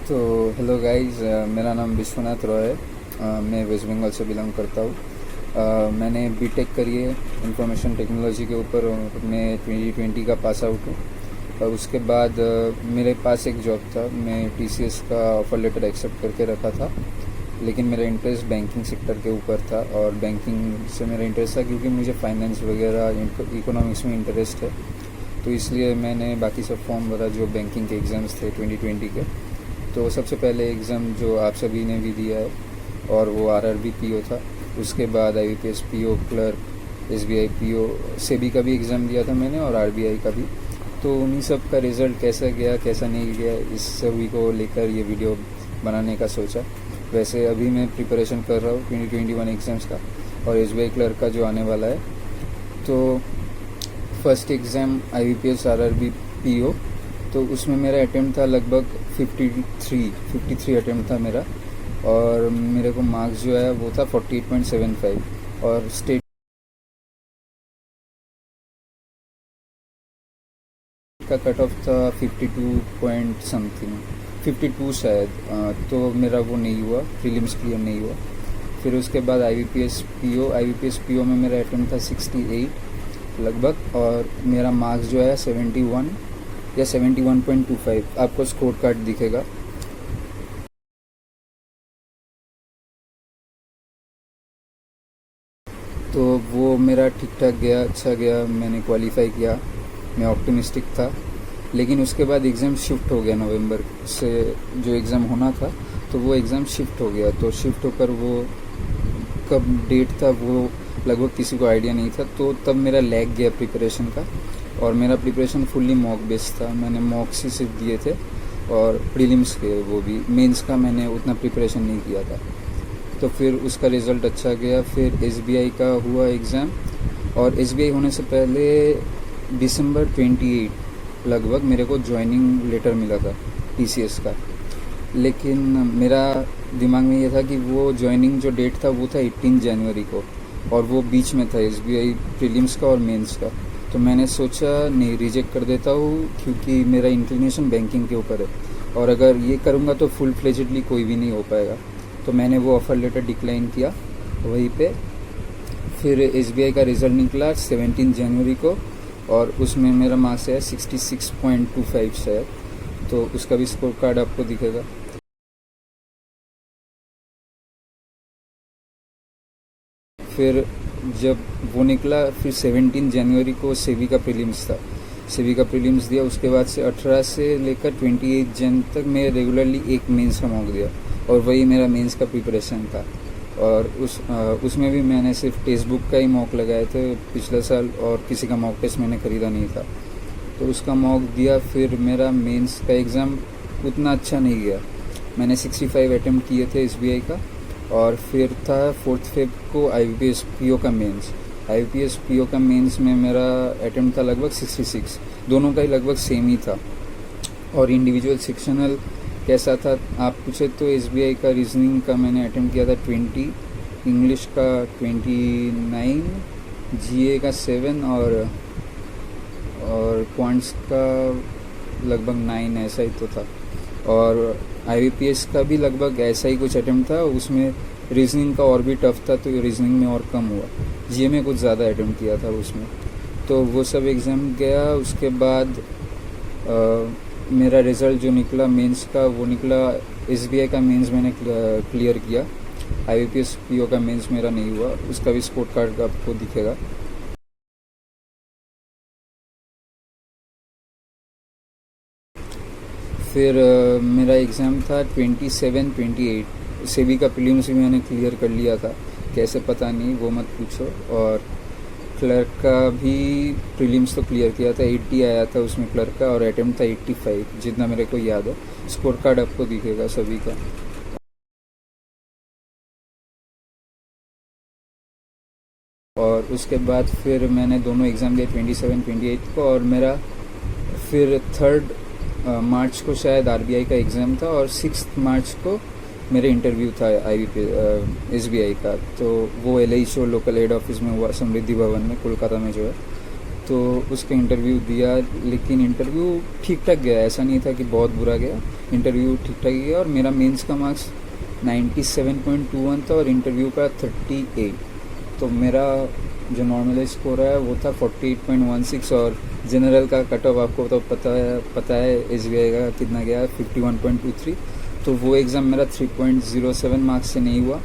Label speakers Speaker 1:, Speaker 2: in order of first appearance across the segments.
Speaker 1: तो hello guys, मेरा नाम विश्वनाथ रॉय है। मैं वेस्ट बंगाल से बिलोंग करता हूँ। मैंने बीटेक करी है इंफॉर्मेशन टेक्नोलॉजी के ऊपर और मैं 2020 का पास आउट हूँ। और उसके बाद मेरे पास एक जॉब था। मैं टीसीएस का ऑफर लेटर एक्सेप्ट करके रखा था, लेकिन मेरा इंटरेस्ट बैंकिंग सेक्टर के ऊपर था और बैंकिंग से मेरा इंटरेस्ट था क्योंकि मुझे फाइनेंस वगैरह इकोनॉमिक्स में इंटरेस्ट है। तो इसलिए मैंने बाकी सब फॉर्म भरा जो बैंकिंग के एग्ज़ाम्स थे 2020 के। तो सबसे पहले एग्ज़ाम जो आप सभी ने भी दिया है और वो आरआरबी पीओ था। उसके बाद IBPS PO, clerk, SBI PO, SEBI का भी एग्ज़ाम दिया था मैंने और आरबीआई का भी। तो उन्हीं सब का रिज़ल्ट कैसा गया कैसा नहीं गया, इस सभी को लेकर ये वीडियो बनाने का सोचा। वैसे अभी मैं प्रिपरेशन कर रहा हूँ 2021 एग्ज़ाम्स का और एसबीआई क्लर्क का जो आने वाला है। तो first exam IBPS RRB PO, तो उसमें मेरा अटेम्प्ट था लगभग 53 अटेम्प्ट था मेरा और मेरे को मार्क्स जो है वो था 48.75 और स्टेट का कट ऑफ था 52 पॉइंट समथिंग, 52 शायद। तो मेरा वो नहीं हुआ, प्रीलिम्स क्लियर नहीं हुआ। फिर उसके बाद आईबीपीएस पीओ में मेरा अटेम्प्ट था 68 लगभग और मेरा मार्क्स जो है 71 या 71.25। आपको स्कोर कार्ड दिखेगा। तो वो मेरा ठीक ठाक गया, अच्छा गया, मैंने क्वालिफाई किया, मैं ऑप्टिमिस्टिक था। लेकिन उसके बाद एग्ज़ाम शिफ्ट हो गया, नवंबर से जो एग्ज़ाम होना था तो वो एग्ज़ाम शिफ्ट हो गया। तो शिफ्ट होकर वो कब डेट था वो लगभग किसी को आइडिया नहीं था। तो तब मेरा लैग गया प्रिपरेशन का और मेरा प्रिपरेशन फुल्ली मॉक बेस्ड था। मैंने मॉक्स ही सिर्फ दिए थे और प्रीलिम्स के, वो भी मेंस का मैंने उतना प्रिपरेशन नहीं किया था। तो फिर उसका रिज़ल्ट अच्छा गया। फिर एसबीआई का हुआ एग्ज़ाम और एसबीआई होने से पहले दिसंबर 28 लगभग मेरे को ज्वाइनिंग लेटर मिला था टीसीएस का। लेकिन मेरा दिमाग में ये था कि वो ज्वाइनिंग जो डेट था वो था 18 जनवरी को और वो बीच में था एसबीआई प्रीलिम्स का और मेंस का। तो मैंने सोचा नहीं, रिजेक्ट कर देता हूँ क्योंकि मेरा इंक्लिनेशन बैंकिंग के ऊपर है और अगर ये करूँगा तो फुल फ्लेजेडली कोई भी नहीं हो पाएगा। तो मैंने वो ऑफ़र लेटर डिक्लाइन किया वहीं पे। फिर एसबीआई का रिज़ल्ट निकला 17 जनवरी को और उसमें मेरा मार्क्स है 66.25 शायद। तो उसका भी स्कोर कार्ड आपको दिखेगा। फिर जब वो निकला फिर 17 जनवरी को सेबी का प्रीलिम्स था। सेबी का प्रीलिम्स दिया, उसके बाद से 18 से लेकर 28 जन तक मैं रेगुलरली एक मेंस का मॉक दिया और वही मेरा मेंस का प्रिपरेशन था। और उसमें भी मैंने सिर्फ टेक्स्ट बुक का ही मॉक लगाए थे पिछले साल और किसी का मॉक टेस्ट मैंने ख़रीदा नहीं था। तो उसका मॉक दिया। फिर मेरा मेंस का एग्ज़ाम उतना अच्छा नहीं गया। मैंने 65 अटेम्प्ट किए थे एसबीआई का और फिर था 4 फेब को आईबीपीएस पीओ का मेंस। आईबीपीएस पीओ का मेंस में मेरा अटेम्प्ट था लगभग 66, दोनों का ही लगभग सेम ही था। और इंडिविजुअल सेक्शनल कैसा था आप पूछे तो एसबीआई का रीजनिंग का मैंने अटेम्प्ट किया था 20, इंग्लिश का 29, जीए का 7 और क्वांट्स का लगभग 9, ऐसा ही तो था। और आईबीपीएस का भी लगभग ऐसा ही कुछ अटेम्प्ट था। उसमें रीजनिंग का और भी टफ था तो रीजनिंग में और कम हुआ। जीए में कुछ ज़्यादा अटेम्प्ट किया था उसमें। तो वो सब एग्ज़ाम गया। उसके बाद मेरा रिज़ल्ट जो निकला मेंस का वो निकला, एसबीआई का मेंस मैंने क्लियर किया, आईबीपीएस पीओ का मेंस मेरा नहीं हुआ। उसका भी स्कोर कार्ड आपको दिखेगा। फिर मेरा एग्ज़ाम था 27-28। सेबी का प्रीलिम्स भी मैंने क्लियर कर लिया था, कैसे पता नहीं, वो मत पूछो। और क्लर्क का भी प्रीलिम्स तो क्लियर किया था, 80 आया था उसमें क्लर्क का और अटेम्प्ट था 85 जितना मेरे को याद है। स्कोर कार्ड आपको दिखेगा सभी का। और उसके बाद फिर मैंने दोनों एग्ज़ाम दिए 27-28 को और मेरा फिर 3 मार्च को शायद आरबीआई का एग्ज़ाम था और 6 मार्च को मेरा इंटरव्यू था एसबीआई का। तो वो LI show local head office में हुआ, समृद्धि भवन में, कोलकाता में जो है। तो उसका इंटरव्यू दिया, लेकिन इंटरव्यू ठीक ठाक गया, ऐसा नहीं था कि बहुत बुरा गया, इंटरव्यू ठीक ठाक गया। और मेरा मेंस का मार्क्स 97.21 था और इंटरव्यू का 38। तो मेरा जो नॉर्मल स्कोर है वो था 48.16 और जनरल का कट ऑफ आपको तो पता है SBI का कितना गया, 51.23। तो वो एग्ज़ाम मेरा 3.07 मार्क्स से नहीं हुआ।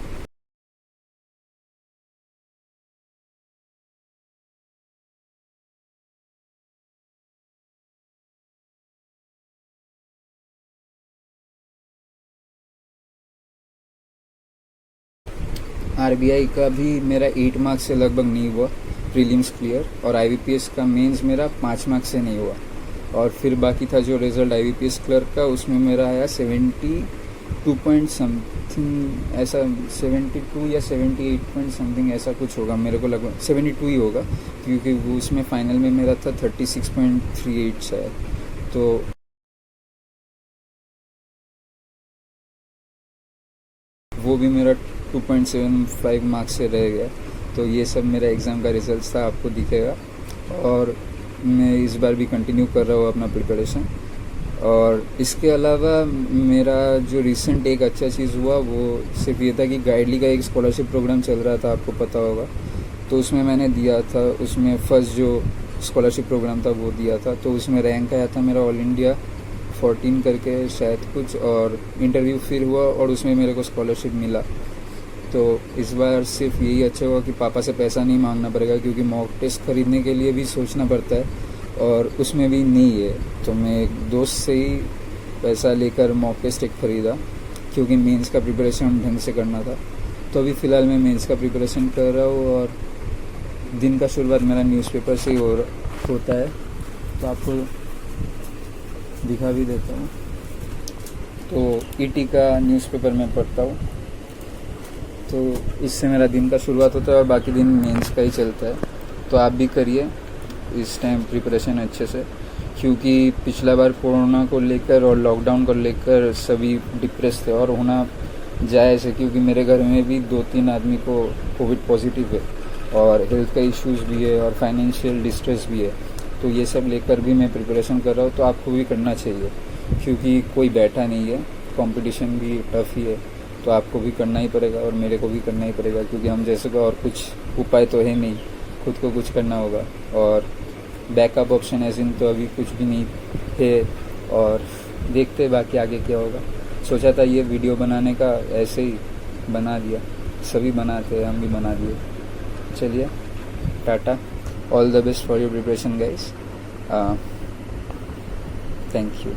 Speaker 1: RBI का भी मेरा 8 मार्क्स से लगभग नहीं हुआ, प्रीलिम्स क्लियर। और IBPS का मेंस मेरा 5 मार्क्स से नहीं हुआ। और फिर बाकी था जो रिज़ल्ट IBPS क्लर्क का, उसमें मेरा आया 72 पॉइंट समथिंग, ऐसा 72 या 78 पॉइंट समथिंग ऐसा कुछ होगा, मेरे को लगभग 72 ही होगा, क्योंकि वो उसमें फाइनल में मेरा था 36.38 शायद। तो वो भी मेरा 2.75 मार्क्स से रह गया। तो ये सब मेरा एग्ज़ाम का रिजल्ट था, आपको दिखेगा। और मैं इस बार भी कंटिन्यू कर रहा हूँ अपना प्रिपरेशन। और इसके अलावा मेरा जो रिसेंट एक अच्छा चीज़ हुआ वो सिर्फ ये था कि गाइडली का एक स्कॉलरशिप प्रोग्राम चल रहा था, आपको पता होगा। तो उसमें मैंने दिया था, उसमें फर्स्ट जो स्कॉलरशिप प्रोग्राम था वो दिया था। तो उसमें रैंक आया था मेरा ऑल इंडिया 14 करके शायद कुछ, और इंटरव्यू फिर हुआ और उसमें मेरे को स्कॉलरशिप मिला। तो इस बार सिर्फ यही अच्छा हुआ कि पापा से पैसा नहीं मांगना पड़ेगा, क्योंकि मॉक टेस्ट ख़रीदने के लिए भी सोचना पड़ता है और उसमें भी नहीं है। तो मैं एक दोस्त से ही पैसा लेकर मॉक टेस्ट एक ख़रीदा, क्योंकि मेंस का प्रिपरेशन ढंग से करना था। तो अभी फ़िलहाल मैं मेंस का प्रिपरेशन कर रहा हूँ और दिन का शुरुआत मेरा न्यूज़पेपर से ही होता है। तो आपको दिखा भी देता हूँ। तो ET का न्यूज़पेपर मैं पढ़ता हूँ, तो इससे मेरा दिन का शुरुआत होता है और बाकी दिन मेंस का ही चलता है। तो आप भी करिए इस टाइम प्रिपरेशन अच्छे से, क्योंकि पिछला बार कोरोना को लेकर और लॉकडाउन को लेकर सभी डिप्रेस थे, और होना जायज़ है, क्योंकि मेरे घर में भी 2-3 आदमी को कोविड पॉजिटिव है और हेल्थ का इश्यूज़ भी है और फाइनेंशियल डिस्ट्रेस भी है। तो ये सब लेकर भी मैं प्रिपरेशन कर रहा हूँ। तो आपको भी करना चाहिए, क्योंकि कोई बैठा नहीं है, कंपटीशन भी टफ ही है। तो आपको भी करना ही पड़ेगा और मेरे को भी करना ही पड़ेगा, क्योंकि हम जैसे का और कुछ उपाय तो है नहीं, खुद को कुछ करना होगा। और बैकअप ऑप्शन ऐसे तो अभी कुछ भी नहीं है, और देखते बाकी आगे क्या होगा। सोचा था ये वीडियो बनाने का, ऐसे ही बना दिया, सभी बनाते हैं, हम भी बना दिए। चलिए, Tata, all the best for your preparation guys, thank you.